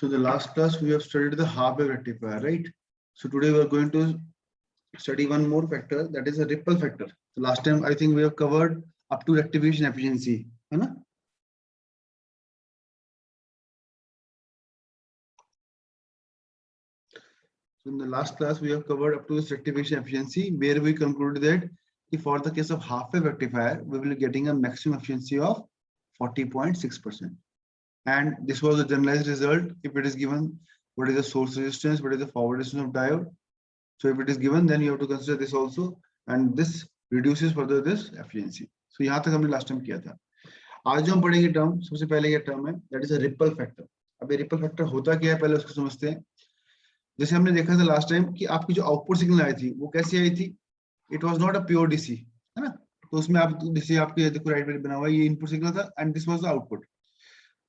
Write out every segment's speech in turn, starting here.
So the last class we have studied the half wave rectifier, right? So today we are going to study one more factor, that is a ripple factor. So last time I think we have covered up to rectification efficiency, है ना? So in the last class we have covered up to this rectification efficiency, where we concluded that if for the case of half wave rectifier, we will be getting a maximum efficiency of 40.6%. And this was the generalized result if it is given what is the source resistance, what is the forward resistance of diode. So if it is given, then you have to consider this also, and this reduces further this efficiency. So यहाँ तक हमने last time किया था. आज जो हम पढ़ेंगे term, सबसे पहले ये टर्म है, that is a ripple factor. अब ये ripple factor होता क्या है पहले उसको समझते हैं. जैसे हमने देखा था लास्ट टाइम कि आपकी जो आउटपुट सिग्नल आई थी वो कैसी आई थी. It was not a pure DC, है ना. तो उसमें आप डीसी आपके देखो राइट में बना हुआ है, ये इनपुट सिग्नल था and this was the output.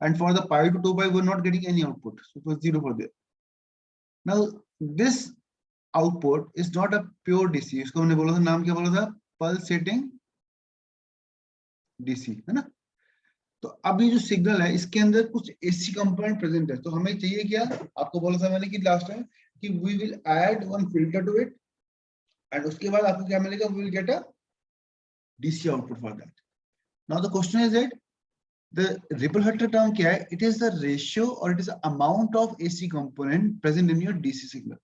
And for the pi to 2 pi, we're not getting any output. So it was 0 for there. Now this output is not a pure DC. इसको हमने बोला था, नाम क्या बोला था, pulsating DC, है ना. तो अब ये जो सिग्नल है इसके अंदर कुछ AC कंपोनेंट प्रेजेंट है. तो हमें चाहिए क्या, आपको बोला था मैंने कि लास्ट टाइम कि we will add one filter to it and उसके बाद आपको क्या मिलेगा, we will get a DC output for that. Now the question is that the ripple factor term क्या है? It is the ratio or it is the amount of AC component present in your DC signal.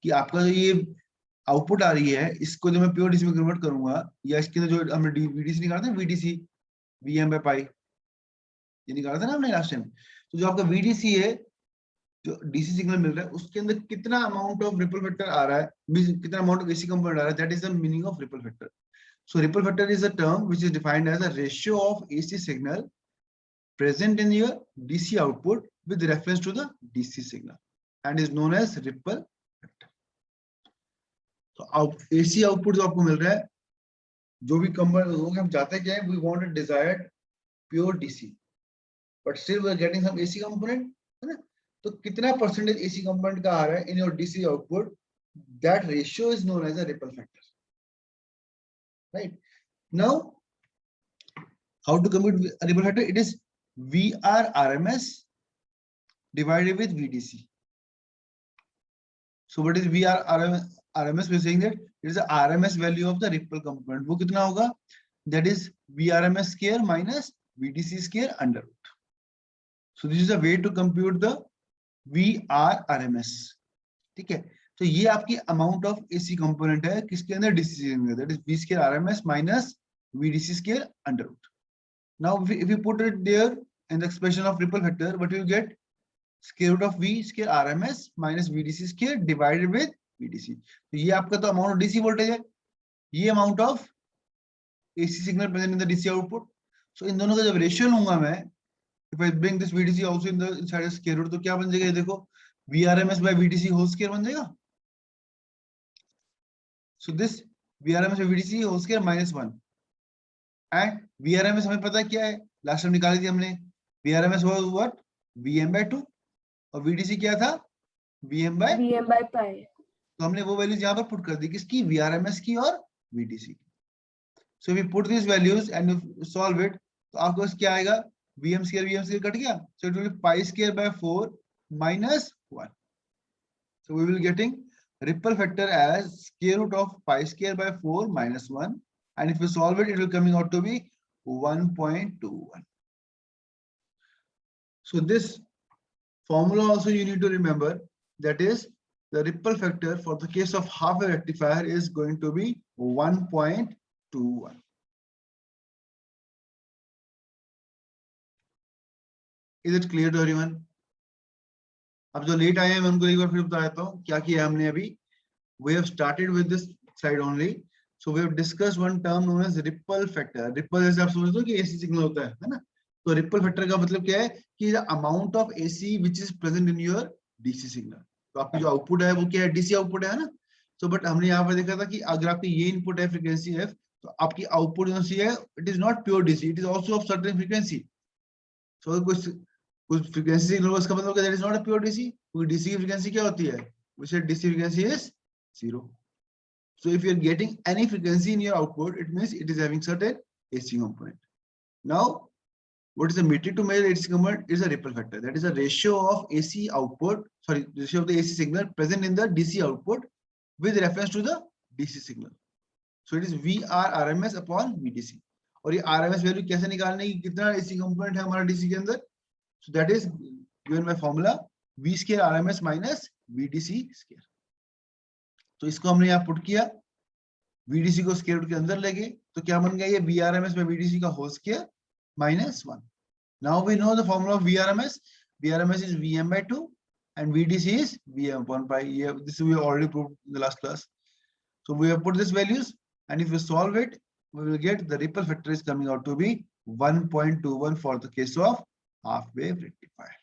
कि आपका जो ये output आ रही है इसको जो मैं प्योर डीसी में कन्वर्ट करूंगा, या इसके अंदर जो हमने वीडीसी निकाला था, वीडीसी वीएम बाय पाई ये निकाला था ना हमने लास्ट टाइम. तो जो आपका वीडीसी है, जो डीसी सिग्नल मिल रहा है, उसके अंदर कितना अमाउंट ऑफ रिपल फैक्टर आ रहा है, कितना अमाउंट ऑफ एसी कंपोनेंट आ रहा है, that is the meaning of ripple factor. So ripple factor is a term which is defined as a ratio of AC signal present in your DC output with reference to the DC signal and is known as ripple factor. So AC output जो आपको मिल रहा है, जो भी component हम चाहते हैं क्या है, we want a desired pure DC, but still we are getting some AC component, है ना. तो कितना परसेंटेज AC component का आ रहा है in your DC output, that ratio is known as a ripple factor. Right now, how to compute a ripple factor? It is VR RMS divided with VDC. So what is VR RMS? We're saying that it is the RMS value of the ripple component. वो कितना होगा? That is VRMS square minus VDC square under root. So this is a way to compute the VR RMS. ठीक है. तो ये आपकी amount of AC component है किसके अंदर, DC signal. That is V square RMS minus VDC square under root. Now if you put it there in the expression of ripple factor, what you get? Square root of V square RMS minus VDC square divided with VDC. तो ये आपका तो amount of DC voltage है, ये amount of AC signal present in the DC output. So इन दोनों का जब ratio लूंगा मैं, if I bring this VDC also in the inside of square root, तो क्या बन जाएगा, ये देखो VRMS by VDC whole square बन जाएगा. So this VRMS by VDC whole square minus 1 and VRMS हमें पता क्या है, लास्ट टाइम निकाली थी हमने. VRMS was what? VM by 2 और VDC क्या था? VM by pi. तो हमने वो वैल्यूज यहाँ पर पुट कर दी, किसकी, VRMS की और VDC की. So we put these values and you solve it, तो आपको क्या आएगा, VM square कट गया. So it will be pi square by 4 minus 1. So we will getting ripple factor as square root of pi square by 4 minus 1, and if we solve it, it will coming out to be 1.21. So this formula also you need to remember, that is the ripple factor for the case of half wave rectifier is going to be 1.21. Is it clear to everyone? अब जो late आए हैं मैं उनको एक बार फिर बता देता हूँ क्या किया हमने अभी. We have started with this slide only. So we have discussed one term known as ripple factor. Ripple जैसे आप समझते हो कि AC सिग्नल होता है ना. तो ripple factor का मतलब क्या है कि the amount of AC which is present in your DC signal. तो आपकी जो आउटपुट है वो क्या है, DC आउटपुट है ना. तो बट हमने यहाँ पर देखा था कि अगर आपकी ये इनपुट है फ्रीक्वेंसी F, तो आपकी आउटपुट जो सी है, it is not pure DC, it is also of certain frequency. So कुछ फ्रीक्वेंसी सिग्नल इसका मतलब that is not a pure DC. क्योंकि DC की फ्रीक्वेंसी क्या होती है, we said DC frequency is 0. So if you are getting any frequency in your output, it means it is having certain AC component. Now what is the metric to measure AC component? Is a ripple factor. That is a ratio of AC output, sorry, ratio of the AC signal present in the DC output with reference to the DC signal. So it is VRRMS upon VDC. और ये RMS value कैसे निकालने की, कितना AC component है हमारा DC के अंदर? So that is given by formula V square RMS minus VDC square. तो इसको हमने यहाँ पुट किया, VDC को स्क्वायर रूट के अंदर ले गए, तो क्या बन गया ये VRMS by VDC का whole square minus 1. Now we know the formula of VRMS. VRMS is Vm by 2 and VDC is Vm upon pi. Yeah, this we have already proved in the last class. So we have put these values, and if we solve it, we will get the ripple factor is coming out to be 1.21 for the case of half wave rectifier.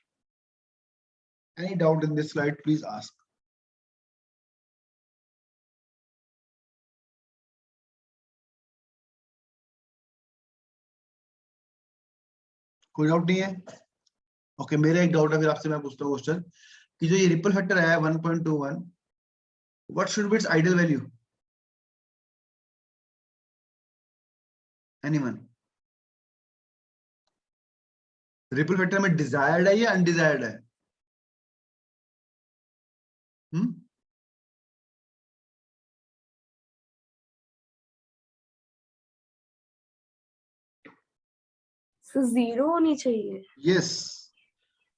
Any doubt in this slide, please ask. कोई doubt नहीं है? Okay, मेरा एक doubt है, फिर आपसे मैं पूछता हूँ क्वेश्चन कि जो ये रिपल फैक्टर है 1.21, what should be it's ideal value? Anyone? Ripple factor में डिजायर्ड है या अनडिजायर्ड है? जीरो होनी चाहिए. Yes,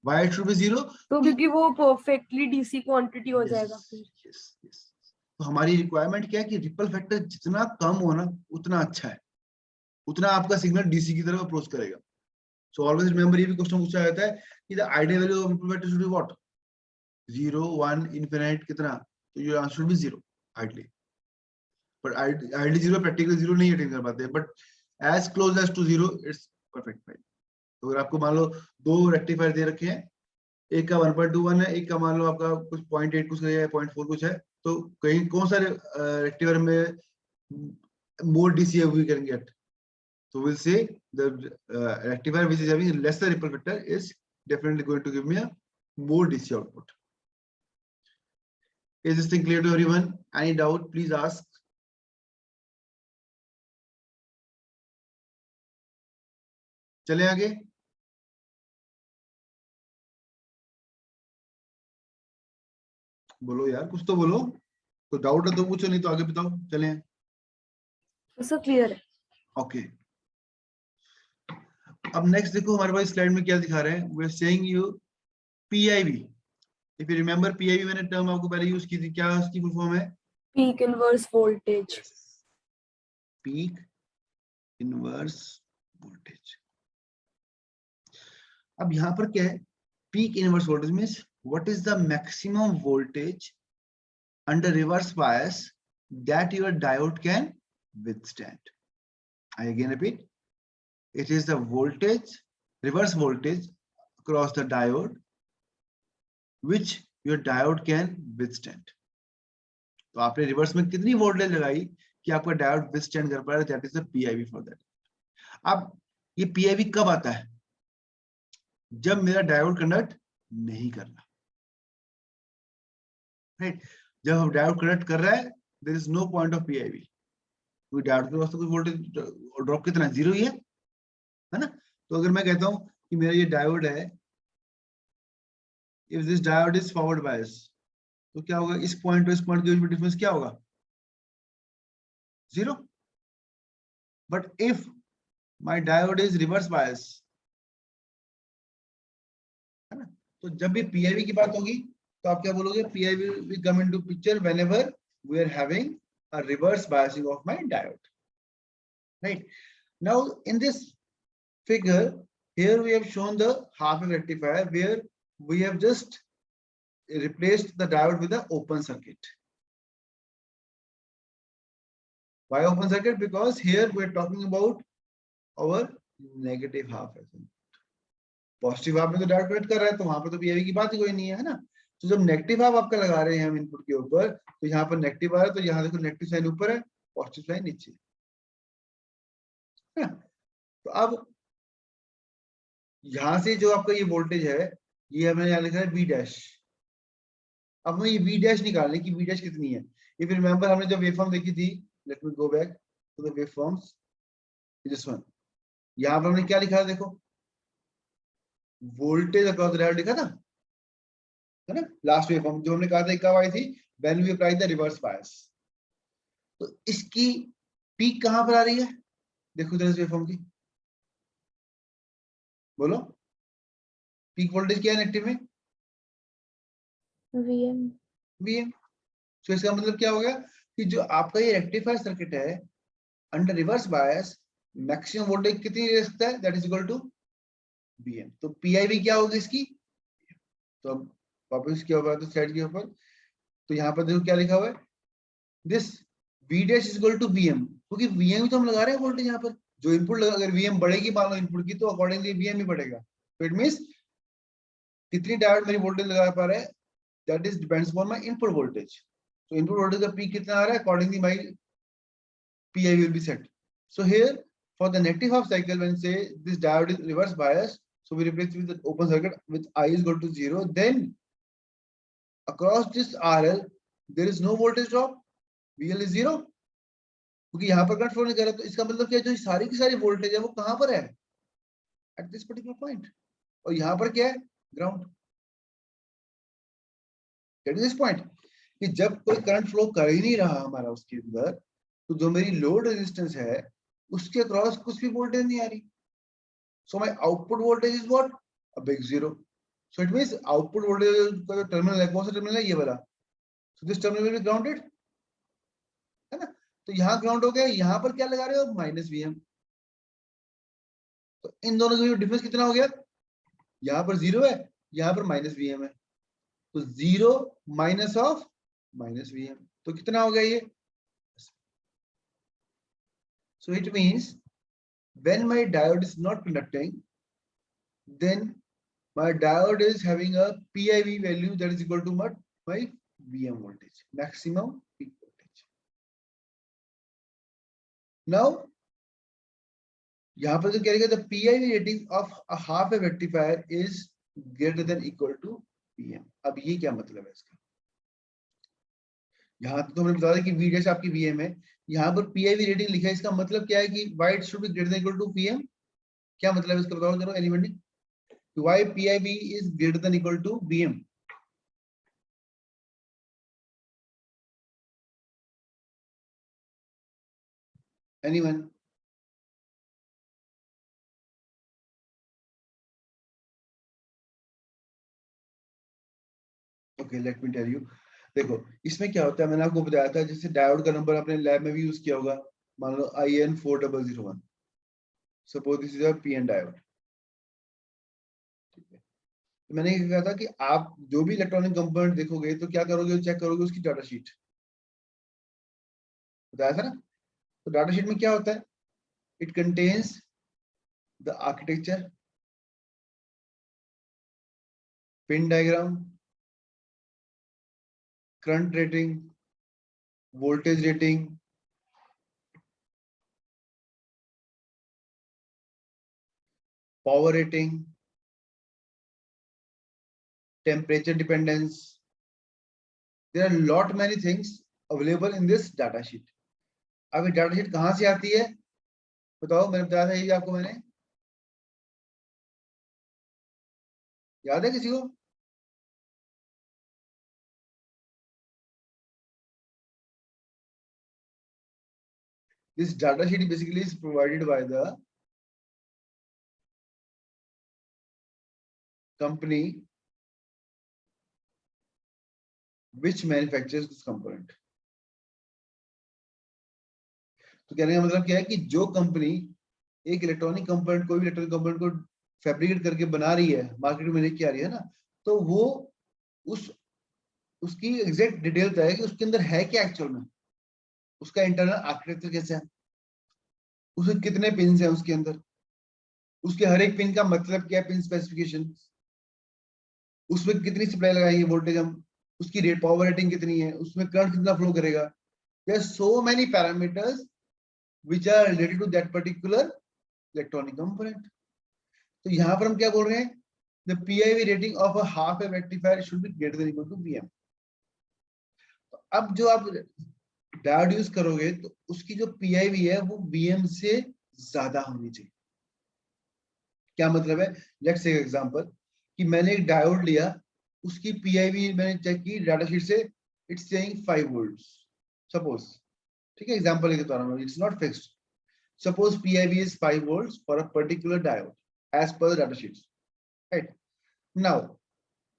why it should be zero? तो क्योंकि वो परफेक्टली डीसी क्वांटिटी हो जाएगा फिर. यस. तो हमारी रिक्वायरमेंट क्या है कि रिपल फैक्टर जितना कम हो ना उतना अच्छा है, उतना आपका सिग्नल डीसी की तरफ अप्रोच करेगा. सो ऑलवेज रिमेंबर, ये भी क्वेश्चन पूछा जाता है कि the ideal value of ripple factor should be what? 0, 1, infinite, कितना? तो your answer should be 0 ideally. But ideally 0, practically 0 नहीं अटेन कर पाते, but as close as to 0 it's perfect fine. तो अगर आपको मान लो दो रेक्टिफायर दे रखे हैं, एक का 1.21 है, एक का मान लो आपका कुछ 0.8 कुछ है, 0.4 कुछ है, तो कहीं कौन सा रेक्टिफायर में more DC we can get? So we'll say the rectifier which is having lesser ripple factor is definitely going to give me a more DC output. Is this thing clear to everyone? Any doubt, please ask. चले आगे. बोलो यार, कुछ तो बोलो. तो doubt है तो पूछो, नहीं तो आगे बताओ. चले. सब क्लियर है. ओके. अब नेक्स्ट देखो हमारे पास स्लाइड में क्या दिखा रहे हैं. We are saying you PIV. If you remember, PIV मैंने टर्म आपको पहले यूज की थी. क्या उसकी फुल फॉर्म है? Peak inverse voltage. Peak inverse voltage. अब यहाँ पर क्या है? Peak inverse voltage means what is the maximum voltage under reverse bias that your diode can withstand. I again repeat, it is the voltage, reverse voltage across the diode which your diode can withstand. तो आपने reverse में कितनी voltage लगाई कि आपका diode withstand कर पा रहा है? That is the PIV for that. अब ये PIV कब आता है? जब मेरा डायोड कंडक्ट नहीं कर रहा, राइट? जब हम डायोड कंडक्ट कर रहा है, there is no point of PIV. कोई डायोड के वास्ते कोई वोल्टेज ड्रॉप कितना? 0 ही है ना? तो अगर मैं कहता हूं कि मेरा ये डायोड है, if this diode is forward bias, तो क्या होगा? इस पॉइंट और इस पॉइंट के बीच में डिफरेंस क्या होगा? 0. But if my diode is reverse bias, है ना? तो जब भी PIV की बात होगी तो आप क्या बोलोगे? PIV will come into picture whenever we are having a reverse biasing of my diode, right? Now in this figure, here we have shown the half wave rectifier where we have just replaced the diode with an open circuit. Why open circuit? Because here we are talking about our negative half wave. Positive half में तो diode connect कर रहा है, तो वहां पर तो PIV की बात ही कोई नहीं है, है ना? तो जब नेगेटिव हाफ आपका लगा रहे हैं हम इनपुट के ऊपर, तो यहाँ पर नेगेटिव आ रहा है, तो यहाँ देखो नेगेटिव साइन ऊपर है, पॉजिटिव साइन नीचे है. तो अब यहां से जो आपका ये वोल्टेज है, ये हमने यहाँ लिखा है V'. अब हमें ये V' निकालने की, V' कितनी है? इफ यू रिमेंबर, हमने जब वेवफॉर्म देखी थी, let me go back to the waveforms, this one. यहाँ पर हमने क्या लिखा है देखो, वोल्टेज अक्रॉस द डायोड लिखा था, है ना, लास्ट वेवफॉर्म जो हमने कहा था कब आई थी, when we apply the reverse bias. तो इसकी पीक कहां पर आ रही है, देखो इधर इस वेवफॉर्म की, बोलो पीक वोल्टेज क्या है नेगेटिव में, VM। वीएम। तो इसका मतलब क्या हो गया कि जो आपका ये रेक्टिफायर सर्किट है under reverse bias, maximum voltage कितनी दे सकता है, that is equal to VM. तो पीआईवी क्या होगी इसकी, तो अब वापस क्या होगा, तो स्लाइड के ऊपर, तो यहाँ पर देखो क्या लिखा हुआ है, this V dash is equal to VM, क्योंकि वीएम तो हम लगा रहे हैं वोल्टेज यहाँ पर, जो इनपुट लगा, अगर वीएम बढ़ेगी मान लो इनपुट की, तो अकॉर्डिंगली वीएम ही बढ़ेगा। तो इट मींस कितनी डायोड मेरी वोल्टेज लगा पा रहा है, that is depends upon my input voltage. तो इनपुट वोल्टेज का पीक कितना आ रहा है, accordingly my PI will be set. So here for the negative half cycle, when say this diode is reverse bias, so we replace with the open circuit with I is equal to 0, then across this RL there is no voltage drop, VL is 0, क्योंकि यहाँ पर current flow नहीं कर रहा। तो इसका मतलब क्या, जो सारी की सारी वोल्टेज है वो कहाँ पर है, एट दिस पर्टिकुलर पॉइंट, और यहाँ पर क्या है, ग्राउंड। एट दिस पॉइंट कि जब कोई करंट फ्लो कर ही नहीं रहा हमारा उसके अंदर, तो जो मेरी लोड रेजिस्टेंस है उसके अक्रॉस कुछ भी वोल्टेज नहीं आ रही। So my output voltage is what? A big zero. So it means output voltage का जो टर्मिनल है, कौन सा टर्मिनल है, ये वाला। So this terminal will be grounded, है ना। तो यहाँ ग्राउंड हो गया, यहाँ पर क्या लगा रहे हो, माइनस वीएम। तो इन दोनों का डिफरेंस कितना हो गया, यहाँ पर जीरो है, यहाँ पर माइनस वीएम है, तो zero minus of minus VM, तो कितना हो गया ये। So it means when my diode is not conducting, then my diode is having a PIV value that is equal to what, my VM voltage, maximum peak voltage. Now यहाँ पर जो क्या लिखा, the PIV rating of a half wave rectifier is greater than equal to VM। अब ये क्या मतलब है इसका, यहाँ तो हमने बता दिया कि V डैश आपकी VM है, यहाँ पर PIV रेटिंग लिखा है, इसका मतलब क्या है कि why it should be greater than equal to PM, क्या मतलब है इसका, बताओ जरा anybody, why PIV is greater than equal to VM। Anyone? Okay, let me tell you। देखो इसमें क्या होता है, मैंने आपको बताया था, जैसे डायोड का नंबर आपने लैब में भी यूज किया होगा, मान लो IN4001, suppose this is a PN diode, ठीक है। तो मैंने क्या कहा था कि आप जो भी इलेक्ट्रॉनिक कंपोनेंट देखोगे तो क्या करोगे, चेक करोगे उसकी डाटा शीट, बताया था ना। तो डाटा शीट में क्या होता है, it contains the architecture, pin diagram, current rating, voltage rating, power rating, temperature dependence, there are lot many things available in this data sheet। अब ये डाटा शीट कहाँ से आती है, बताओ, मैंने बताया था ये आपको, मैंने, याद है किसी को, this data sheet basically is provided by the company which manufactures this component। तो कहने का मतलब क्या है कि जो कंपनी एक इलेक्ट्रॉनिक कंपोनेंट, कोई भी इलेक्ट्रॉनिक कंपोनेंट को फैब्रिकेट करके बना रही है, मार्केट में लेके आ रही है ना, तो वो उस उसकी एग्जैक्ट डिटेल है कि उसके अंदर है क्या एक्चुअल में, उसका इंटरनल आर्किटेक्चर कैसा है, उसके कितने पिन है उसके अंदर, उसके हर एक पिन का मतलब क्या है, पिन स्पेसिफिकेशन, उसमें कितनी सप्लाई लगाएंगे वोल्टेज हम, उसकी रेट पावर रेटिंग कितनी है, उसमें करंट कितना फ्लो करेगा, there are so many parameters which are related to that particular electronic component. तो यहाँ पर हम क्या बोल रहे हैं, the PIV rating of a half wave rectifier should be greater than equal to VM। तो अब जो आप डायोड यूज करोगे तो उसकी जो PIV है वो VM से ज्यादा होनी चाहिए। क्या मतलब है? लेट्स से एग्जांपल कि मैंने एक डायोड लिया, उसकी पीआईवी मैंने चेक की डाटा शीट से, इट्स सेइंग 5 वोल्ट्स सपोज, ठीक है, एग्जांपल के तौर पर, it's not fixed. Suppose PIV is 5 volts for a particular diode as per the data sheets, right? Now,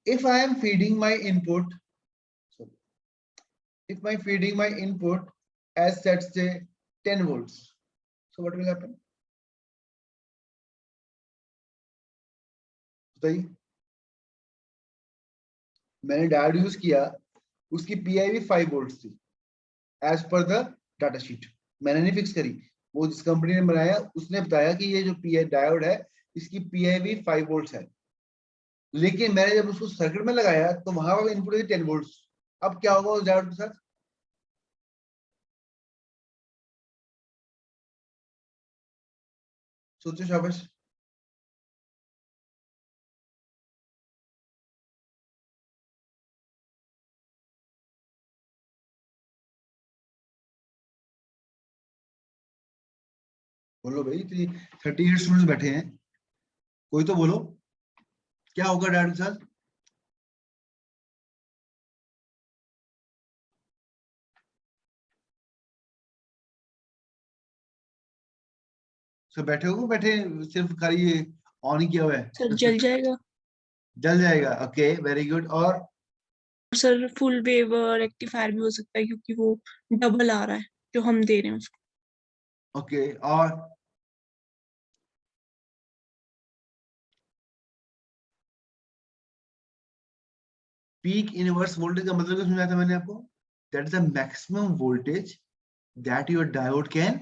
if I am feeding my input, so if my feeding my input as let's say 10 volts, so what will happen? बताइए, मैंने diode use किया, उसकी PIV 5 volts थी as per the data sheet, मैंने नहीं fix करी, वो जिस कंपनी ने बनाया उसने बताया कि ये जो पीआई डायोड है इसकी पीआईवी 5 वोल्ट्स है, लेकिन मैंने जब उसको सर्किट में लगाया तो वहां पर इनपुट थी 10 वोल्ट्स. अब क्या होगा उस डायोड के साथ? सोचो शाबाश. बोलो भाई, 38 स्टूडेंट्स बैठे हैं, कोई तो बोलो क्या होगा डायोड के साथ? सब बैठे हो, बैठे सिर्फ खाली ये ऑन ही किया हुआ है? सर जल जाएगा. जल जाएगा, ओके वेरी गुड. और सर फुल वेव रेक्टिफायर भी हो सकता है क्योंकि वो डबल आ रहा है जो हम दे रहे हैं उसको. ओके, और पीक इनवर्स वोल्टेज का मतलब क्या समझाया था मैंने आपको? That is the maximum voltage that your diode can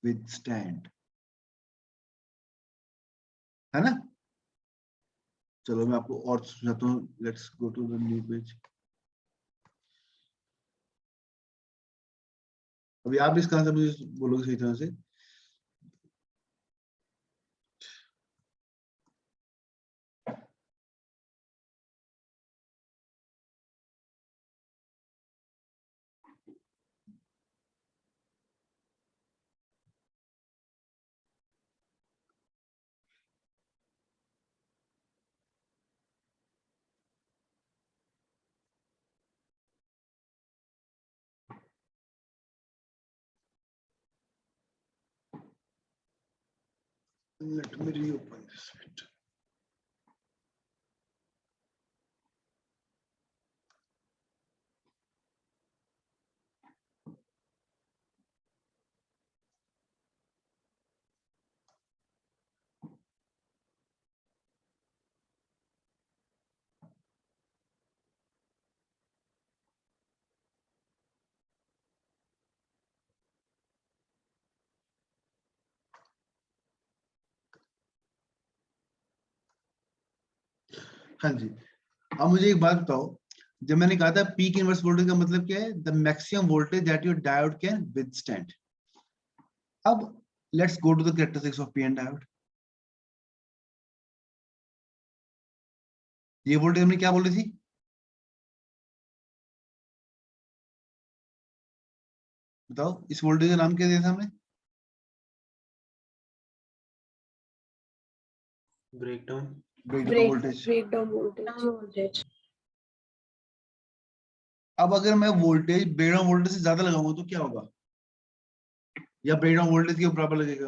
withstand, है ना? चलो मैं आपको और समझाता हूँ. Let's go to the new page. अभी आप इसका आंसर मुझे बोलोगे सही तरह से. Let me reopen this bit. हाँ जी, अब मुझे एक बात बताओ, जब मैंने कहा था पीक इनवर्स वोल्टेज का मतलब क्या है? The maximum voltage that your diode can withstand. अब let's go to the characteristics of PN diode. ये वोल्टेज हमने क्या बोली थी? बताओ, इस वोल्टेज का नाम क्या दिया था हमने? Breakdown. Breakdown voltage. Breakdown voltage. अब अगर मैं वोल्टेज ब्रेकडाउन वोल्टेज से ज्यादा लगाऊंगा तो क्या होगा? या ब्रेकडाउन वोल्टेज के बराबर लगेगा,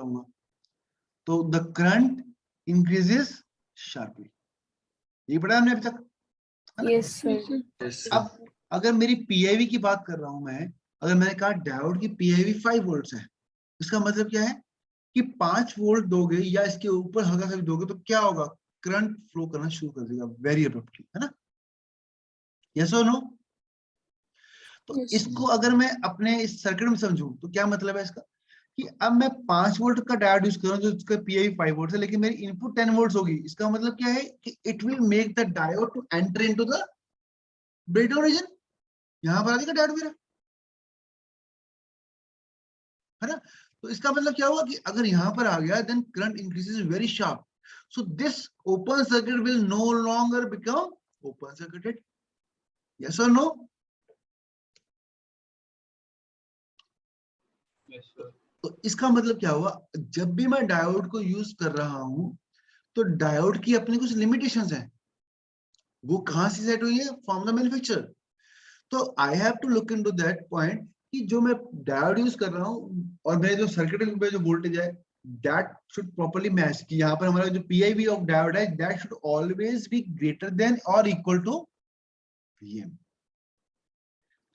तो द करंट इंक्रीजेस शार्पली. ये पढ़ा हमने अभी तक, है ना? Yes sir. यस. अब अगर मेरी पीआईवी की बात कर रहा हूं मैं, अगर मैंने कहा डायोड की पीआईवी 5 वोल्ट्स है, इसका मतलब क्या है कि 5 वोल्ट दोगे या इसके ऊपर हल्का सा भी दोगे तो क्या होगा? करंट फ्लो करना शुरू कर देगा वेरी अब्रप्टली, है ना? यस और नो? तो Yes. इसको अगर मैं अपने इस सर्किट में समझूं तो क्या मतलब है इसका? कि अब मैं 5 वोल्ट का डायोड यूज कर रहा हूं जो इसका पीआईवी 5 वोल्ट है, लेकिन मेरी इनपुट 10 वोल्ट्स होगी. इसका मतलब क्या है कि it will make the diode two enter into the breakdown region. यहां पर आ जाएगा डायोड मेरा, है ना? तो इसका मतलब क्या हुआ कि अगर यहां पर आ गया then current increases very sharp. So this open circuit will no longer become open circuited. Yes और नो? Yes sir. तो इसका मतलब क्या हुआ? जब भी मैं डायोड को यूज कर रहा हूं तो डायोड की अपनी कुछ लिमिटेशंस हैं, वो कहाँ से सेट हुई है? From the manufacturer. तो I have to look into that point कि जो मैं डायोड यूज कर रहा हूँ और मेरे जो सर्किट में जो वोल्टेज है दैट शुड प्रॉपर्ली मैच, कि यहाँ पर हमारा जो पीआईवी ऑफ डायोड है that should always be greater then और इक्वल टू वीएम।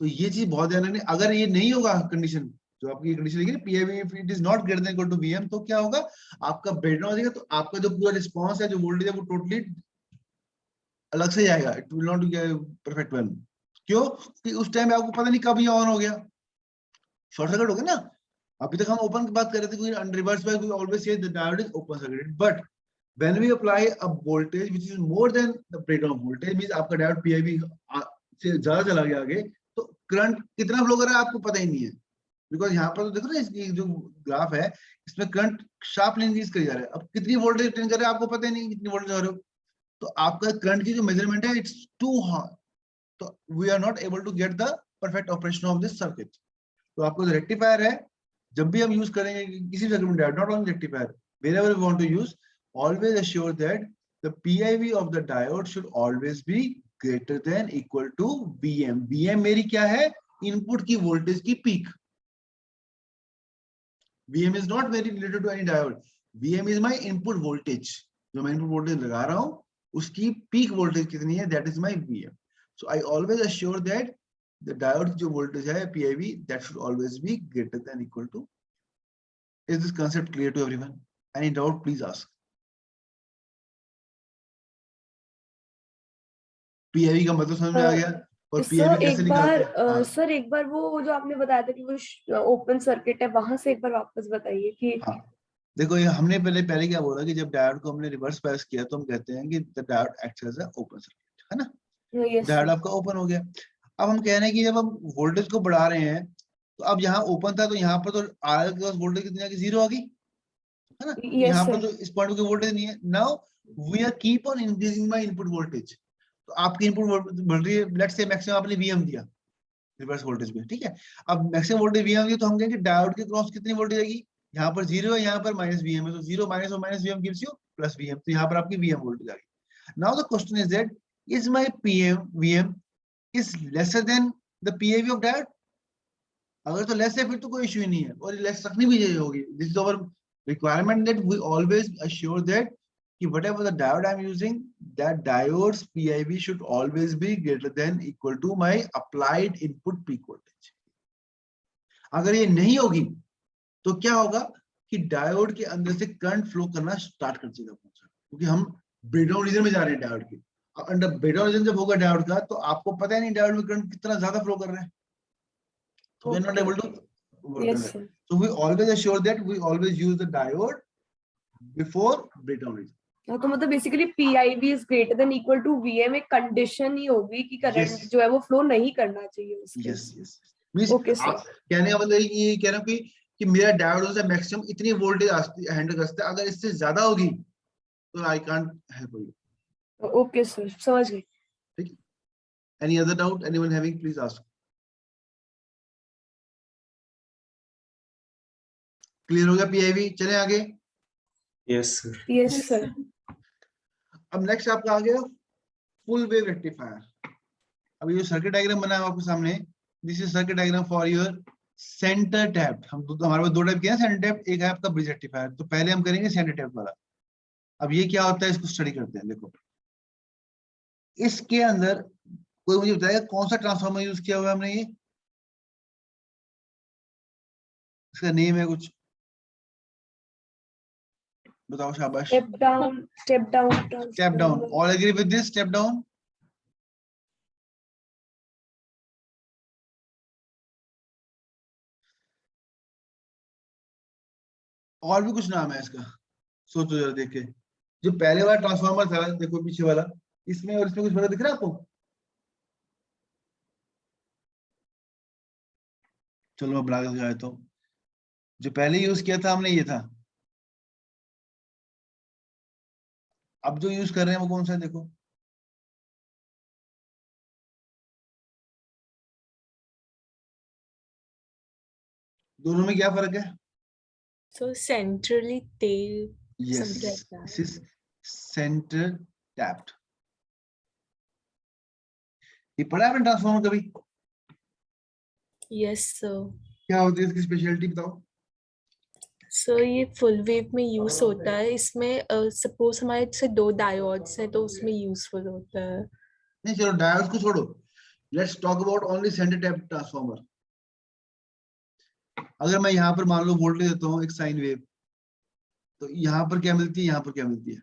तो ये चीज बहुत ध्यान रखनी, अगर ये नहीं होगा कंडीशन, जो आपकी कंडीशन लिखी है PIV if it is not greater than equal to VM, तो क्या होगा? आपका ब्रेकडाउन हो जाएगा, तो आपका जो पूरा रिस्पांस है, जो वोल्टेज है, वो टोटली अलग से जाएगा, it will not perfect well. क्यों? कि उस टाइम आपको पता नहीं कब ये ऑन हो गया, शॉर्ट सर्किट हो गया ना। अभी तक हम ओपन की बात कर रहे थे, क्योंकि reverse bias we always say the diode is open circuited, but when we apply a voltage which is more than the breakdown voltage, means आपका डायोड पीआईवी से ज्यादा चला गया आगे, तो करंट कितना फ्लो कर रहा है आपको पता ही नहीं है, बिकॉज यहाँ पर तो देखो ना, इसकी जो ग्राफ है इसमें करंट शार्पली इंक्रीज कर जा रहा है। अब कितनी वोल्टेज रिटर्न कर रहा है आपको पता ही नहीं कितनी वोल्टेज आ रहे हो, तो आपका करंट की जो मेजरमेंट है इट्स टू हार्ड, तो we are not able to get the perfect operation of this circuit. तो आपको जो रेक्टिफायर है, जब भी हम यूज करेंगे किसी सर्किट में diode, not only rectifier, wherever we want to use, always assure that the PIV of the diode should always be greater than equal to VM। VM मेरी क्या है? इनपुट की वोल्टेज की peak. VM is not very related to any diode, VM is my input voltage, जो मैं input voltage लगा रहा हूँ उसकी पीक वोल्टेज कितनी है, that is my VM। So I always assure that the diode जो वोल्टेज है PIV that should always be greater than equal to। Is this concept clear to everyone? Any doubt please ask। PIV का मतलब समझ में आ गया, और PIV sir कैसे एक बार निकालते हैं? हाँ, सर एक बार वो जो आपने बताया था कि वो ओपन सर्किट है, वहां से एक बार वापस बताइए कि हाँ, देखो ये हमने पहले पहले क्या बोला कि जब डायोड को हमने रिवर्स बायस किया तो हम कहते हैं कि the diode acts as a open circuit, है ना। यस डायोड सर, आपका ओपन हो गया। अब हम कह रहे हैं कि जब हम वोल्टेज को बढ़ा रहे हैं, तो अब यहाँ ओपन था तो यहाँ पर तो आर के पास वोल्टेज कितनी आ गई? 0 आ गई, है ना। तो यस यहाँ पर सर, तो इस पॉइंट की वोल्टेज नहीं है। Now we are keep on increasing my input voltage, तो आपकी इनपुट वोल्टेज बढ़ रही है, लेट्स से मैक्सिमम आपने वीएम दिया रिवर्स वोल्टेज में, ठीक है। अब मैक्सिमम वोल्टेज वीएम दी, तो हम कहेंगे डायोड के क्रॉस कितनी वोल्टेज आएगी? यहाँ पर 0 है, यहाँ पर माइनस वीएम है, तो 0 माइनस और minus VM gives you plus VM, तो यहाँ पर आपकी वीएम वोल्टेज आ गई। Now the question is that is my PM VM is lesser than the PIV of diode? अगर तो लेस है फिर तो कोई इश्यू ही नहीं है, और लेस रखनी भी चाहिए होगी। This is our requirement that we always assure that कि whatever the diode I am using, that diode's PIV should always be greater than equal to my applied input peak voltage। अगर ये नहीं होगी तो क्या होगा कि डायोड के अंदर से करंट फ्लो करना स्टार्ट कर देगा, क्योंकि हम ब्रेकडाउन रीजन में जा रहे हैं डायोड के। अंडर ब्रेकडाउन रीजन जब होगा डायोड का, तो आपको पता ही नहीं डायोड में करंट कितना ज्यादा फ्लो कर रहा है, so we are not okay, able to work on yes that। Sir. So we always assure that we always use the diode before breakdown region। तो मतलब basically PIV is greater than equal to VM एक condition ही होगी कि Yes, current जो है वो flow नहीं करना चाहिए उसके। yes, yes। Means okay sir, आप कहने का मतलब ये कह रहे हो कि मेरा डायोड से मैक्सिमम इतनी वोल्टेज हैंडल कर सकता है, अगर इससे ज्यादा होगी तो I can't help you. Okay sir, समझ गई। ठीक है। Any other doubt anyone having please ask. Clear हो गया पीआईवी? चले आगे। Yes sir. यस सर, अब नेक्स्ट आपका आ गया फुल वेव रेक्टिफायर। अब ये जो सर्किट डायग्राम बना है आपके सामने, this is circuit diagram for your centre tap. हम हमारे पास दो टाइप के हैं सेंटर टैप, एक है आपका ब्रिज रेक्टिफायर। तो पहले हम करेंगे सेंटर टैप वाला। अब ये क्या होता है इसको स्टडी करते हैं। देखो इसके अंदर कोई मुझे बताएगा कौन सा ट्रांसफार्मर यूज किया हुआ है हमने? ये इसका नेम है कुछ, बताओ शाबाश। Step down, step down, step down, all agree with this step down? और भी कुछ नाम है इसका, सोचो जरा देख के। जो पहले वाला ट्रांसफार्मर था, देखो पीछे वाला, इसमें और इसमें कुछ फर्क दिख रहा है आपको? चलो मैं बना के समझा देता हूँ। जो पहले यूज किया था हमने ये था, अब जो यूज कर रहे हैं वो कौन सा है? देखो दोनों में क्या फर्क है? So centrally tape, yes, something like that. This is centre tapped. ये पढ़ा है आपने ट्रांसफॉर्मर कभी? Yes sir. क्या होती है इसकी स्पेशलिटी बताओ। सर ये फुल वेव में यूज होता है, इसमें सपोज हमारे से 2 डायोड्स हैं तो उसमें यूजफुल होता है। नहीं चलो डायोड्स को छोड़ो, let's talk about only centre tap transformer. अगर मैं यहाँ पर मान लो वोल्टेज देता हूँ एक साइन वेव, तो यहाँ पर क्या मिलती है, यहाँ पर क्या मिलती है?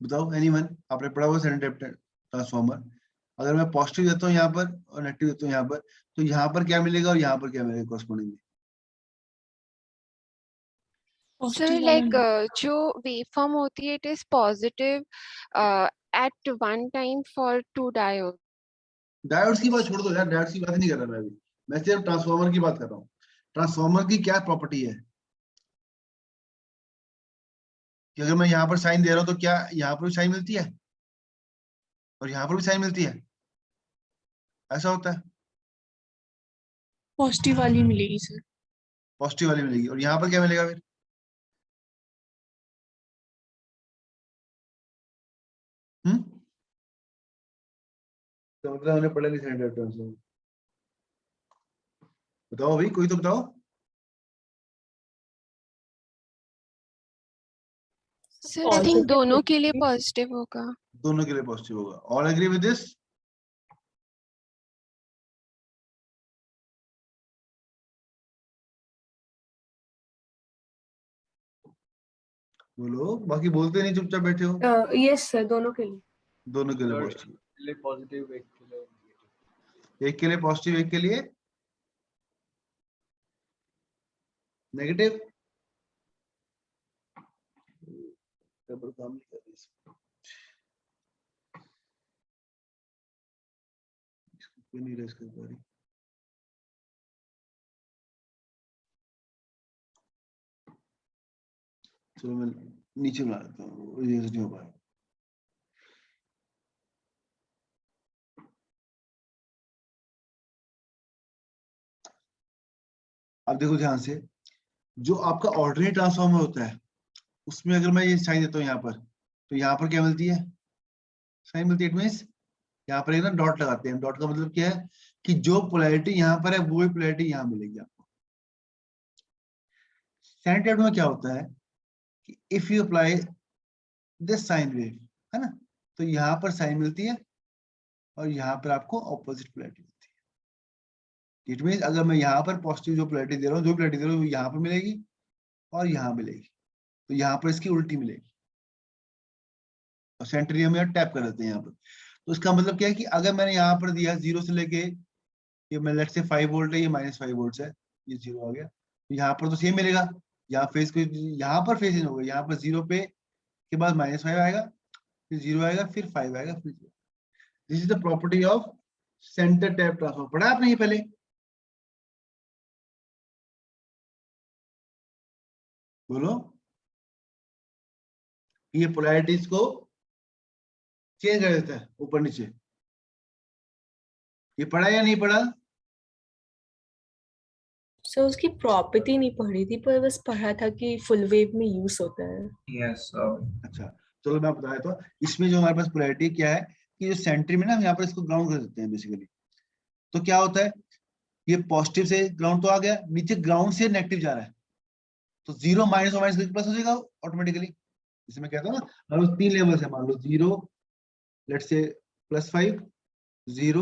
बताओ एनीवन, आपने पढ़ा हुआ सेंटर टैप ट्रांसफॉर्मर। अगर मैं पॉजिटिव देता हूँ यहाँ पर और नेगेटिव देता हूँ यहाँ पर, तो यहाँ पर क्या मिलेगा और यहाँ पर क्या मिलेगा कॉरस्पॉन्डिंगली? सर पॉजिटिव लाइक वाला जो वेवफॉर्म होती है it is positive at one time for 2 diode. Diodes की बात छोड़ दो यार, डायोड्स की बात नहीं कर रहा मैं अभी, मैं सिर्फ ट्रांसफॉर्मर की बात कर रहा हूँ। ट्रांसफॉर्मर की क्या प्रॉपर्टी है कि अगर मैं यहाँ पर साइन दे रहा हूँ तो क्या यहाँ पर भी साइन मिलती है और यहाँ पर भी साइन मिलती है? ऐसा होता है? पॉजिटिव वाली मिलेगी सर। पॉजिटिव वाली मिलेगी और यहाँ पर क्या मिलेगा फिर? तो मतलब हमने पढ़ा नहीं सेंटर ट्रांसफॉर्मर। बताओ भाई, कोई तो बताओ। सर आई थिंक दोनों के लिए पॉजिटिव होगा। दोनों के लिए पॉजिटिव होगा। All agree with this? बोलो, बाकी बोलते नहीं, चुपचाप बैठे हो। यस सर, दोनों के लिए। दोनों के लिए पॉजिटिव, पॉजिटिव, एक के लिए एक के लिए पॉजिटिव, एक के लिए नेगेटिव। काम नहीं कर रही इसको, क्यों नहीं रेस कर पा रही? चलो मैं नीचे बना देता हूँ, ये नहीं हो पाएगा। अब देखो ध्यान से, जो आपका ऑर्डिनरी ट्रांसफॉर्मर होता है उसमें अगर मैं ये साइन देता हूँ यहाँ पर, तो यहाँ पर क्या मिलती है? साइन मिलती है। इट मींस यहाँ पर एक ना डॉट लगाते हैं। डॉट का मतलब क्या है कि जो पोलैरिटी यहाँ पर है वो ही पोलैरिटी यहाँ मिलेगी आपको। सेंटर टैप में क्या होता है कि if you apply this sine wave, है ना, तो यहाँ पर साइन मिलती है और यहाँ पर आपको ऑपोजिट पोलैरिटी मिलती है। इट मींस अगर मैं यहाँ पर पॉजिटिव जो पोलैरिटी दे रहा हूँ, जो पोलैरिटी दे रहा हूँ वो यहाँ पर मिलेगी और यहाँ मिलेगी, तो यहाँ पर इसकी उल्टी मिलेगी। और सेंटर हम यहाँ टैप कर देते हैं यहाँ पर। तो इसका मतलब क्या है कि अगर मैंने यहाँ पर दिया 0 से लेके, ये मैं लेट्स से 5 वोल्ट है, ये -5 वोल्ट है, ये 0 आ गया, तो यहाँ पर तो सेम मिलेगा। यहाँ फेज को, यहाँ पर फेज इन होगा, यहाँ पर 0 पे के बाद -5 आएगा, फिर 0 आएगा, फिर 5 आएगा, फिर 0। This is the property of centre tap transformer. पढ़ा आपने ये पहले? बोलो। ये पोलैरिटीज को चेंज कर देता है ऊपर नीचे। ये पढ़ा या नहीं पढ़ा? सर उसकी प्रॉपर्टी नहीं पढ़ी थी, पर बस पढ़ा था कि फुल वेव में यूज होता है। यस। अच्छा चलो मैं बताया तो, इसमें जो हमारे पास पोलैरिटी क्या है कि जो सेंटर में ना, हम यहाँ पर इसको ग्राउंड कर देते हैं बेसिकली। तो क्या होता है, ये पॉजिटिव से ग्राउंड तो आ गया, नीचे ग्राउंड से नेगेटिव जा रहा है, तो 0 माइनस और माइनस प्लस हो जाएगा ऑटोमेटिकली। जैसे मैं कहता हूँ ना, हमारे 3 लेवल्स है, मान लो 0, लेट्स से +5, 0,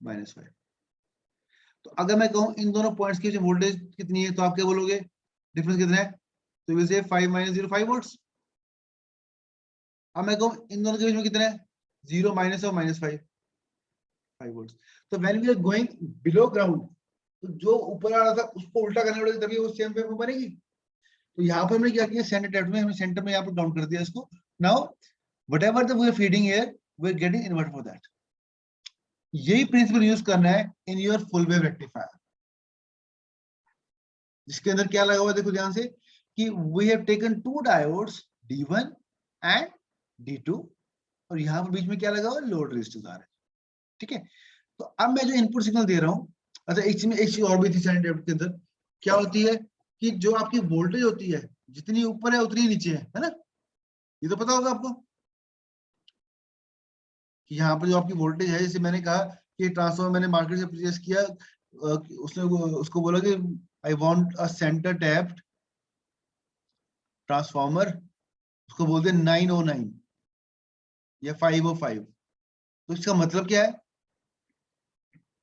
-5। तो अगर मैं कहूँ इन दोनों पॉइंट्स की वोल्टेज कितनी है, तो आप क्या बोलोगे, डिफरेंस कितना है? तो विल से 5 - 0 5 वोल्ट्स। अब मैं कहूँ इन दोनों के बीच में कितना है, 0 माइनस और -5 5 वोल्ट्स। तो when we are going below ground, तो जो ऊपर आ रहा था उसको उल्टा करने वाले तभी वो सेम वेव बनेगी। तो यहाँ पर हमने क्या किया, सेंटर टैप में हमने सेंटर में यहाँ पर ग्राउंड कर दिया इसको। Now whatever the we are feeding here, we are getting invert for that. यही प्रिंसिपल यूज करना है in your full wave rectifier, जिसके अंदर क्या लगा हुआ है, देखो ध्यान से, कि we have taken 2 diodes D1 and D2, और यहाँ पर बीच में क्या लगा हुआ है, लोड रेजिस्टेंस आ रहा है। ठीक है, तो अब मैं जो इनपुट सिग्नल दे रहा हूँ, अच्छा एक चीज और भी थी सेंटर टैप के अंदर, क्या होती है कि जो आपकी वोल्टेज होती है जितनी ऊपर है उतनी नीचे है ना, ये तो पता होगा आपको कि यहाँ पर जो आपकी वोल्टेज है, जैसे मैंने कहा कि ट्रांसफॉर्मर मैंने मार्केट से परचेस किया, उसने उसको बोला कि I want a centre tapped transformer, उसको बोलते हैं 909 या 505। तो इसका मतलब क्या है,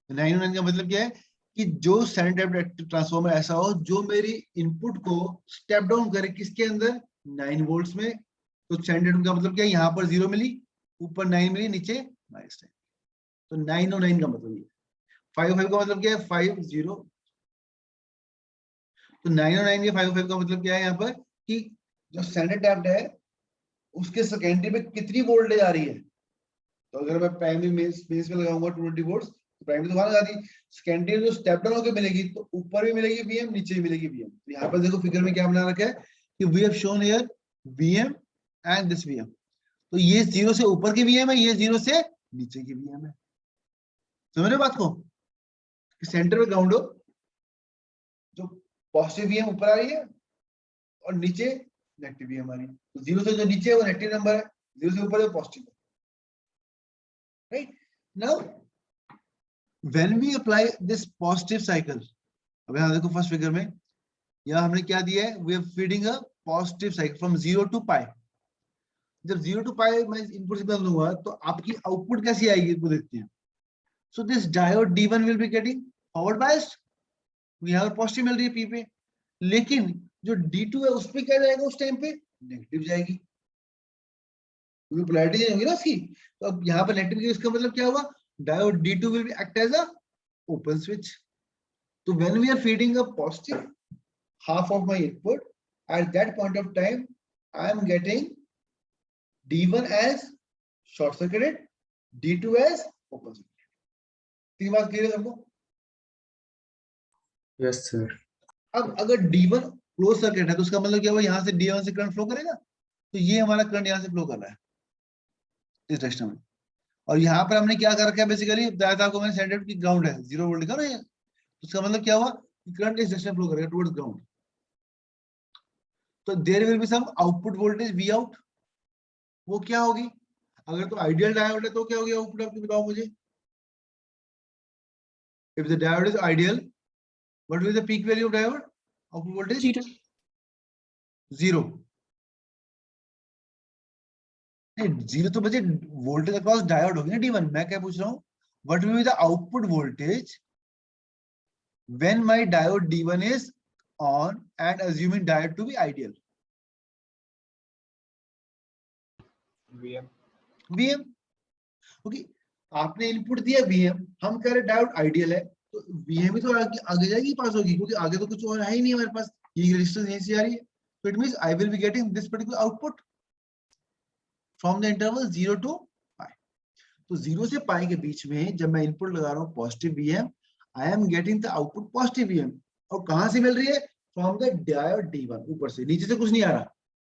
909 का मतलब क्या है कि जो सेंटर टैप्ड ट्रांसफॉर्मर ऐसा हो जो मेरी इनपुट को स्टेप डाउन करे किसके अंदर, 9 वोल्ट्स में। तो स्टैंडर्ड का मतलब क्या है, यहाँ पर 0 मिली, ऊपर 9 मिली, नीचे -10। तो 909 का मतलब ये। 55 का मतलब क्या है, 50। तो 909 या 55 का मतलब क्या है यहाँ पर कि जो स्टैंडर्ड टैप्ड है उसके सेकेंडरी में कितनी वोल्टेज आ रही है। तो अगर मैं प्राइमरी मेंस में लगाऊंगा 220 वोल्ट्स, तो प्राइमरी तो वहां लगा दी, सेकेंडरी जो स्टेप डाउन होकर मिलेगी तो ऊपर भी मिलेगी वीएम, नीचे भी मिलेगी वीएम। तो यहाँ पर देखो फिगर में क्या बना रखा है कि we have shown here VM and this VM. तो ये 0 से ऊपर की वीएम है, ये 0 से नीचे की वीएम है। समझ रहे बात को, सेंटर में ग्राउंड हो, जो पॉजिटिव वीएम ऊपर आ रही है और नीचे नेगेटिव वीएम आ रही है। तो 0 से जो नीचे है वो नेगेटिव नंबर है, 0 से ऊपर है पॉजिटिव है। Right now when we apply this positive cycle, अब यहाँ देखो फर्स्ट फिगर में यहाँ हमने क्या दिया है, we are feeding a positive cycle from 0 to pi। जब 0 to pi मैं इनपुट सिग्नल दूंगा तो आपकी आउटपुट कैसी आएगी वो देखते हैं। So this diode D1 will be getting forward biased, यहाँ पर पॉजिटिव मिल रही है पी पे, लेकिन जो D2 है उसमें क्या जाएगा, उस टाइम पे नेगेटिव जाएगी, क्योंकि पोलैरिटी चेंज होगी ना उसकी। तो अब यहाँ पर नेगेटिव, इसका मतलब क्या होगा, diode D2 will be act as a open switch। So when we are feeding a positive half of my input, at that point of time I am getting D1 as short circuited, D2 as open circuit। तीन बात clear है सबको। Yes sir. अब अगर D1 close circuit है तो उसका मतलब क्या हुआ, यहाँ से D1 से करंट फ्लो करेगा, तो ये हमारा करंट यहाँ से फ्लो कर रहा है इस डायरेक्शन में। और यहाँ पर हमने क्या कर रखा है, बेसिकली बताया था आपको मैंने, सेंटर की ग्राउंड है, 0 वोल्ट का ना, उसका मतलब क्या हुआ कि करंट इस डायरेक्शन में फ्लो करेगा टुवर्ड्स ग्राउंड। तो there will be some output voltage V out, वो क्या होगी, अगर तो आइडियल डायोड है तो क्या होगी आउटपुट, आपको बताओ मुझे। If the diode is ideal, what will the peak value of diode, output voltage 0। नहीं 0 तो बचे वोल्टेज अक्रॉस डायोड होगी ना D1। मैं क्या पूछ रहा हूँ, what will be the output voltage when my diode D1 is on and assuming diode to be ideal. VM. Okay, आपने इनपुट दिया वीएम, हम कह रहे डायोड आइडियल है, तो वीएम ही तो आगे जाएगी, पास होगी, क्योंकि आगे तो कुछ और है ही नहीं हमारे पास, ये रेजिस्टेंस यहीं से आ रही है। तो it means I will be getting this particular output from the interval 0 to pi। तो 0 से पाई के बीच में जब मैं इनपुट लगा रहा हूँ positive VM, I am getting the output positive VM. और कहां से मिल रही है, फ्रॉम द डायोड D1, ऊपर से, नीचे से कुछ नहीं आ रहा,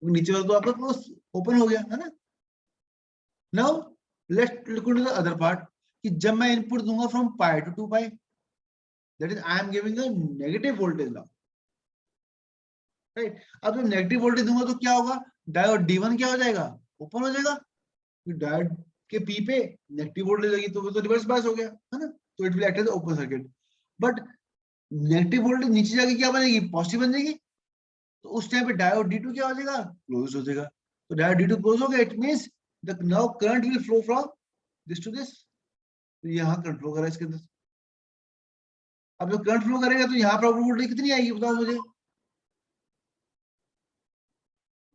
नीचे वाला तो आपका क्लोज ओपन हो गया है ना। Now let's look into the other part, कि जब मैं इनपुट दूंगा from pi to 2 pi, that is I am giving a negative voltage now. Right, अब जब नेगेटिव वोल्टेज दूंगा तो क्या होगा, डायोड D1 क्या हो जाएगा, ओपन हो जाएगा, डायोड के पी पे नेगेटिव वोल्टेज लगी तो वो तो रिवर्स बायस हो गया है ना, तो it will act as open circuit. But negative voltage नीचे जाके क्या बनेगी, पॉजिटिव बन जाएगी, तो उस टाइम पे डायोड D2 क्या हो जाएगा, क्लोज हो जाएगा। तो डायोड D2 क्लोज हो गया, it means the now current will flow from this to this. तो यहाँ करंट फ्लो कर रहा है इसके अंदर। अब जब करंट फ्लो करेगा तो यहाँ पर आउटपुट वोल्टेज कितनी आएगी, बताओ मुझे,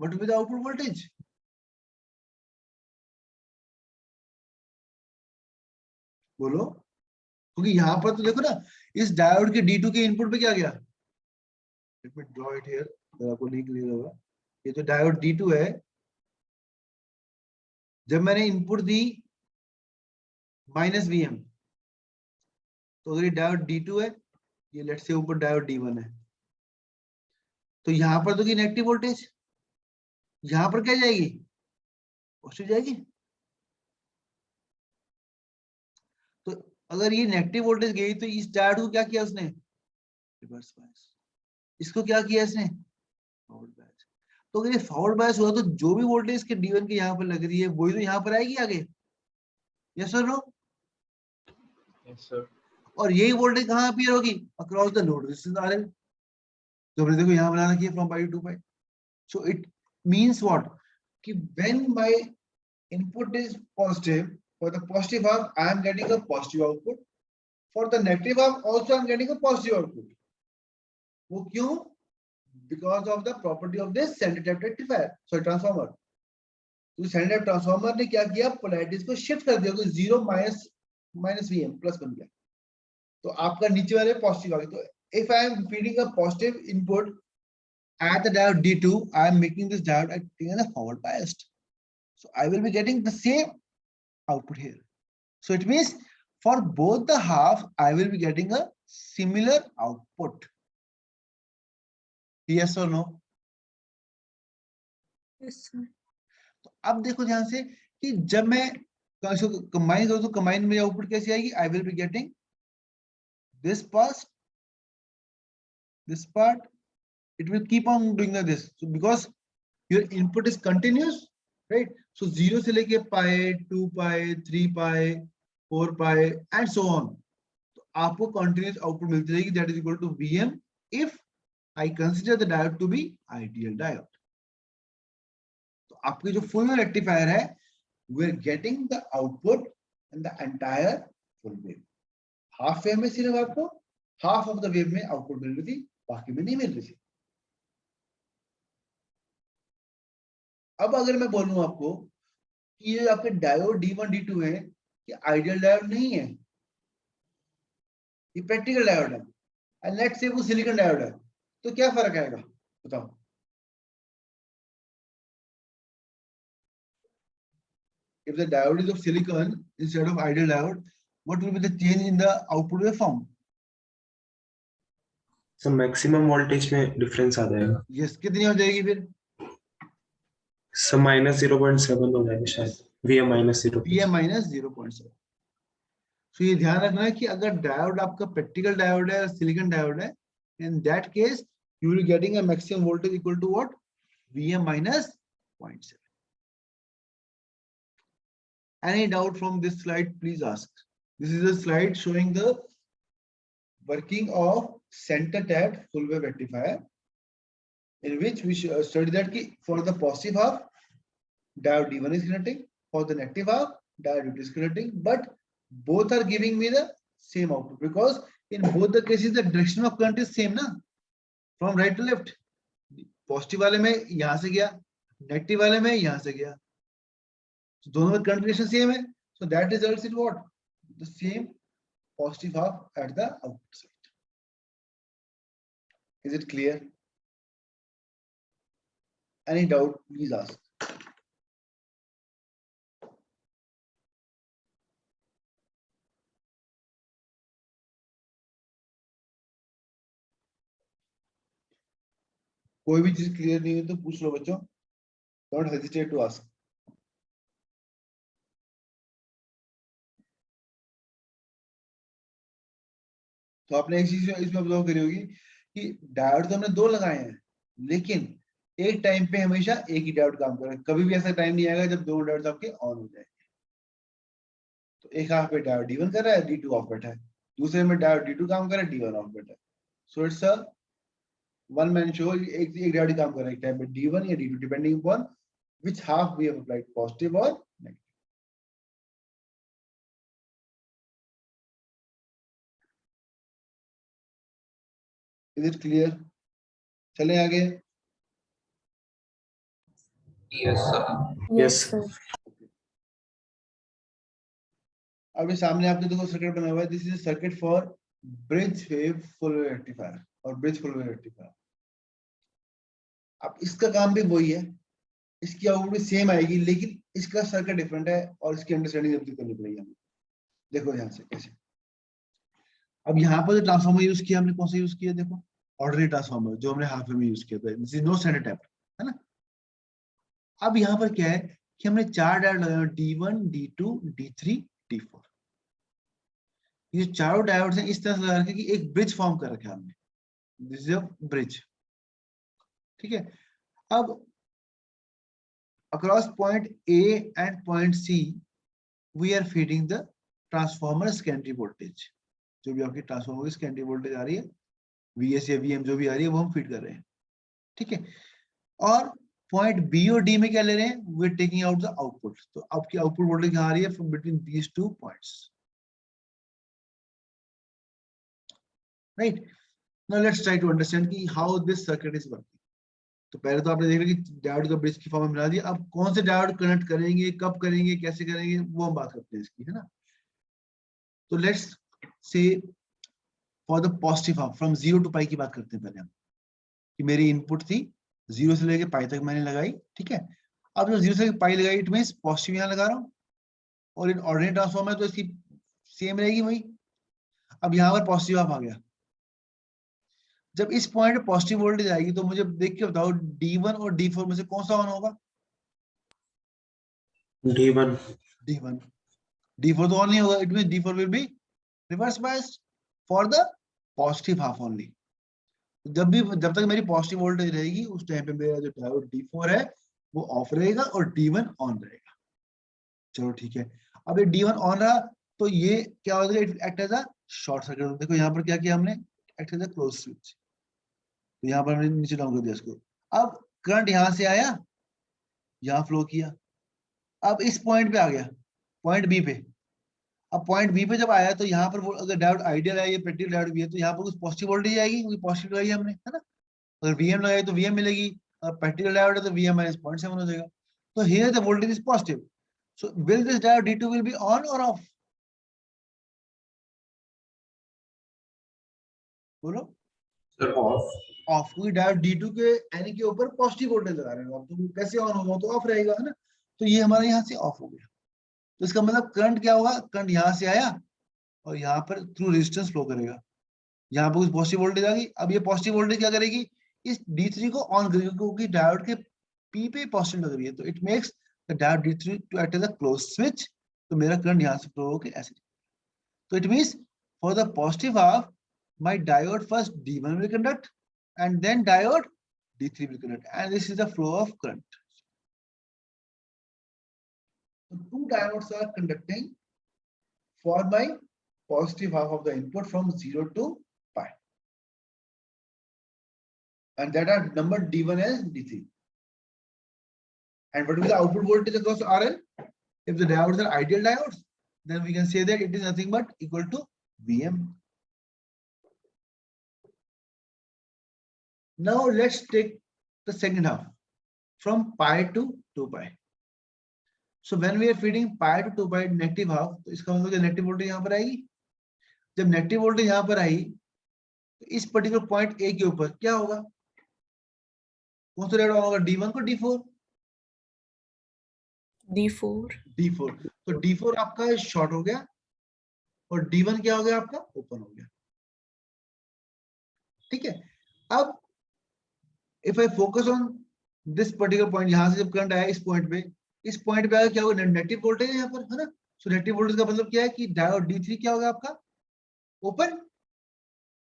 what will be the output voltage, बोलो, क्योंकि यहाँ पर तो देखो ना, इस डायोड के D2 के इनपुट पे क्या गया, let me draw it here, आपको नहीं क्लियर होगा। ये जो डायोड D2 है, जब मैंने इनपुट दी -Vm, तो अगर ये डायोड D2 है, ये लेट्स से ऊपर डायोड D1 है, तो यहाँ पर तो की नेगेटिव वोल्टेज, यहाँ पर क्या जाएगी, पॉजिटिव जाएगी। तो अगर ये नेगेटिव वोल्टेज गई तो इस डायोड को क्या किया उसने, रिवर्स बायस। इसको क्या किया इसने, फॉरवर्ड बायस। तो अगर ये फॉरवर्ड बायस हुआ तो जो भी वोल्टेज इसके D1 के यहाँ पर लग रही है वही तो यहाँ पर आएगी आगे, यस और नो? Yes, sir. और यही वोल्टेज कहाँ अपीयर होगी, across the load resistance RL, तो हमने देखो यहाँ बना रखी है from pi to pi. So it means what, कि when my input is positive, for the positive half I am getting a positive output, for the negative half also I am getting a positive output. वो क्यों, because of the property of this centre tap rectifier, sorry transformer. तो centre tap transformer ने क्या किया, polarities को shift कर दिया, तो 0 माइनस Vm प्लस बन गया, तो आपका नीचे वाले पॉजिटिव आ गए। तो if I am feeding a positive input at the diode D2, I am making this diode acting as a forward biased, so I will be getting the same output here. So it means for both the half I will be getting a similar output, yes or no? Yes, sir. तो अब देखो ध्यान से कि जब मैं combine करूं तो कंबाइन में आउटपुट कैसी आएगी, I will be getting this part, it will keep on doing like this, so because your input is continuous, right? So 0 से लेके pi, 2 pi, 3 pi, 4 pi and so on, तो आपको continuous output मिलती रहेगी, that is equal to Vm if I consider the diode to be ideal diode। तो आपकी जो full wave rectifier है, we are getting the output and the entire full wave। half wave में सिर्फ आपको half of the wave में output मिल रही थी, बाकी में नहीं मिल रही थी। अब अगर मैं बोलूं आपको कि ये आपके डायोड D1 D2 है, ये आइडियल डायोड नहीं है, ये प्रैक्टिकल डायोड है, एंड लेट्स से वो सिलिकॉन डायोड है, तो क्या फर्क आएगा बताओ? If the diode is of silicon instead of ideal diode, what will be the change in the output waveform? Sir maximum voltage में डिफरेंस आ जाएगा। यस, कितनी हो जाएगी फिर? सर -0.7 हो जाएगा शायद, Vm -0. Vm -0.7। तो ये ध्यान रखना है कि अगर डायोड आपका प्रैक्टिकल डायोड है, सिलिकॉन डायोड है, in that case you will be getting a maximum voltage equal to what? Vm -0.7। Any doubt from this slide, please ask. This is a slide showing the working of center tapped full wave rectifier, in which we study that ki for the positive half diode D1 is connecting, for the negative half diode D2 is connecting, but both are giving me the same output, because in both the cases the direction of current is same na, from right to left। Positive वाले में यहां से गया, negative वाले में यहां से गया, तो दोनों में करंट डायरेक्शन सेम है, so that results in what? The same positive half at the output side। Is it clear? Any doubt, please ask। कोई भी चीज क्लियर नहीं है तो पूछ लो बच्चों, डोंट हेजिटेट टू आस्क। तो आपने एक चीज इसमें ऑब्जर्व करी होगी कि डायोड तो हमने दो लगाए हैं, लेकिन एक टाइम पे हमेशा एक ही डायोड काम कर रहा है, कभी भी ऐसा टाइम नहीं आएगा जब दोनों डायोड आपके ऑन हो जाएंगे। तो एक हाफ पे डायोड D1 कर रहा है, D2 ऑफ बैठा है, दूसरे में डायोड D2 काम कर रहा है, D1 ऑफ बैठा है। So it's a one man show, एक डायोड काम कर रहा है एक टाइम पे, D1 या D2 depending upon which half we have applied, positive और नेगेटिव। Is it clear? चलें आगे। Yes sir. अभी सामने आपने देखो सर्किट बना हुआ है, this is circuit for bridge wave full wave rectifier और ब्रिज फुल वेव रेक्टिफायर। अब इसका काम भी वही है, इसकी आउटपुट भी सेम आएगी, लेकिन इसका सर्किट डिफरेंट है और इसकी अंडरस्टैंडिंग जल्दी करनी पड़ेगी हमें। देखो यहाँ से कैसे, अब यहाँ पर जो ट्रांसफार्मर यूज किया हमने, कौन सा यूज किया? देखो ऑर्डिनरी ट्रांसफार्मर जो हमने हाफ में यूज किया था, this is no centre tap, है ना। अब यहाँ पर क्या है कि हमने चार डायोड लगाए, D1 D2 D3 D4। ये चारों डायोड्स हैं इस तरह से लगा रखे कि एक ब्रिज फॉर्म कर रखा है हमने, दिस इज अ ब्रिज। ठीक है, अब across point A and point C we are feeding the transformer secondary voltage, जो भी आपकी ट्रांसफार्मर की secondary voltage आ रही है, VS या VM जो भी आ रही है वो हम फीड कर रहे हैं, ठीक है। और पॉइंट बी और डी में क्या ले रहे हैं, we are taking out the output, तो आपकी आउटपुट वोल्टेज कहां आ रही है, from between these two points, right. Now let's try to understand कि how this circuit is working. तो पहले तो आपने देख लिया कि डायोड का ब्रिज की फॉर्म में मिला दिया, अब कौन से डायोड कनेक्ट करेंगे, कब करेंगे, कैसे करेंगे, वो हम बात करते हैं इसकी, है ना। तो let's say for the positive half from 0 to pi की बात करते हैं पहले हम, कि मेरी इनपुट थी 0 से लेके पाई तक मैंने लगाई, ठीक है। अब जो 0 से पाई लगाई, इट मींस पॉजिटिव यहाँ लगा रहा हूँ, और इन ऑर्डिनरी ट्रांसफॉर्मर तो इसकी सेम रहेगी वही। अब यहाँ पर पॉजिटिव हाफ आ गया, जब इस पॉइंट पे पॉजिटिव वोल्टेज आएगी तो मुझे देख के बताओ D1 और D4 में से कौन सा ऑन होगा, D1, D4 तो ऑन नहीं होगा, it means D4 will be reverse biased for the positive half only. जब तक मेरी पॉजिटिव वोल्टेज रहेगी उस टाइम पे मेरा जो डायोड D4 है वो ऑफ रहेगा और D1 ऑन रहेगा। चलो ठीक है, अब ये D1 ऑन रहा तो ये क्या हो जाएगा, it act as a short circuit. देखो यहाँ पर क्या किया हमने, act as a close switch, तो यहाँ पर हमने नीचे डाउन कर दिया इसको। अब करंट यहाँ से आया, यहाँ फ्लो किया, अब इस पॉइंट पे आ गया, पॉइंट बी पे। अब पॉइंट बी पे जब आया तो यहाँ पर अगर डायोड आइडियल है, ये प्रैक्टिकल डायोड भी है, तो यहाँ पर कुछ पॉजिटिव वोल्टेज आएगी, क्योंकि पॉजिटिव लगाई हमने, है ना। अगर वीएम लगाई तो वीएम मिलेगी, अगर प्रैक्टिकल डायोड है तो वीएम माइनस 0.7 हो जाएगा। तो here the voltage is positive, so will this diode D2 will be on और ऑफ, बोलो। sir, off. ऑफ, क्योंकि डायोड D2 के एनी के ऊपर पॉजिटिव वोल्टेज लगा रहे हो आप, तो कैसे ऑन होगा, तो ऑफ रहेगा, है ना। तो ये हमारा यहाँ से ऑफ हो गया, तो इसका मतलब करंट क्या होगा, करंट यहाँ से आया और यहाँ पर थ्रू रेजिस्टेंस फ्लो करेगा, यहाँ पर कुछ पॉजिटिव वोल्टेज आ गई। अब ये पॉजिटिव वोल्टेज क्या करेगी, इस D3 को ऑन करेगी, क्योंकि डायोड के P पे पॉजिटिव लग रही है, तो it makes the diode D3 to act as a close switch, तो मेरा करंट यहाँ से फ्लो होकर ऐसे। तो it means for the positive half my diode first D1 will conduct and then diode D3 will conduct, and this is the flow of current. So two diodes are conducting for my positive half of the input from 0 to pi, and that are numbered D1 and D3. And what will be the output voltage across RL? If the diodes are ideal diodes, then we can say that it is nothing but equal to VM. Now let's take the second half from pi to 2 pi. So when we are feeding pi to 2 pi negative half, तो इसका मतलब negative voltage यहाँ पर आएगी। जब negative voltage यहाँ पर आई तो इस पर्टिकुलर पॉइंट ए के ऊपर क्या होगा, कौन सा डायोड होगा, D1 को D4, D4, तो D4 आपका शॉर्ट हो गया और D1 क्या हो गया आपका, ओपन हो गया, ठीक है। अब if I focus on this particular point, यहाँ से जब करंट आया इस पॉइंट पे आया, क्या होगा, नेगेटिव वोल्टेज है यहाँ पर, है ना। सो नेगेटिव वोल्टेज का मतलब क्या है कि डायोड D3 क्या होगा आपका, open,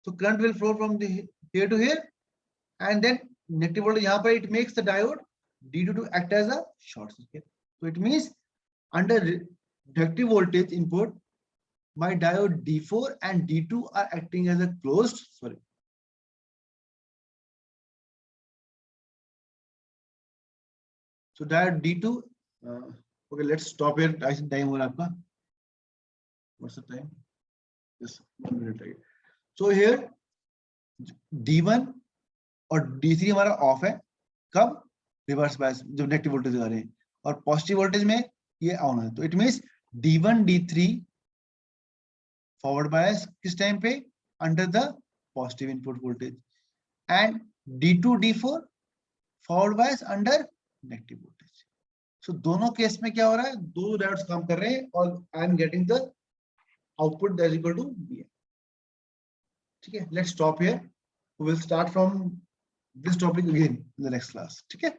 so current will flow from here to here, and then negative voltage यहाँ पर it makes the diode D2 to act as a short circuit. So it means under negative voltage input, my diode D4 and D2 are acting as a closed, sorry. So diode D2, okay, let's stop here. I think time हो रहा आपका. What's the time? Just 1 minute. Right? So here D1 और D3 हमारा of है, कब, reverse bias, जब negative voltage आ रहे हैं, और पॉजिटिव वोल्टेज में ये ऑन है, तो it means D1 D3 forward bias किस टाइम पे, under the positive input voltage, and D2 D4 forward bias under negative voltage. So दोनों केस में क्या हो रहा है, दो डायोड्स काम कर रहे हैं और I am getting the output that is equal to VM, ठीक है। Let's stop here, we will start from this topic again in the next class, ठीक है।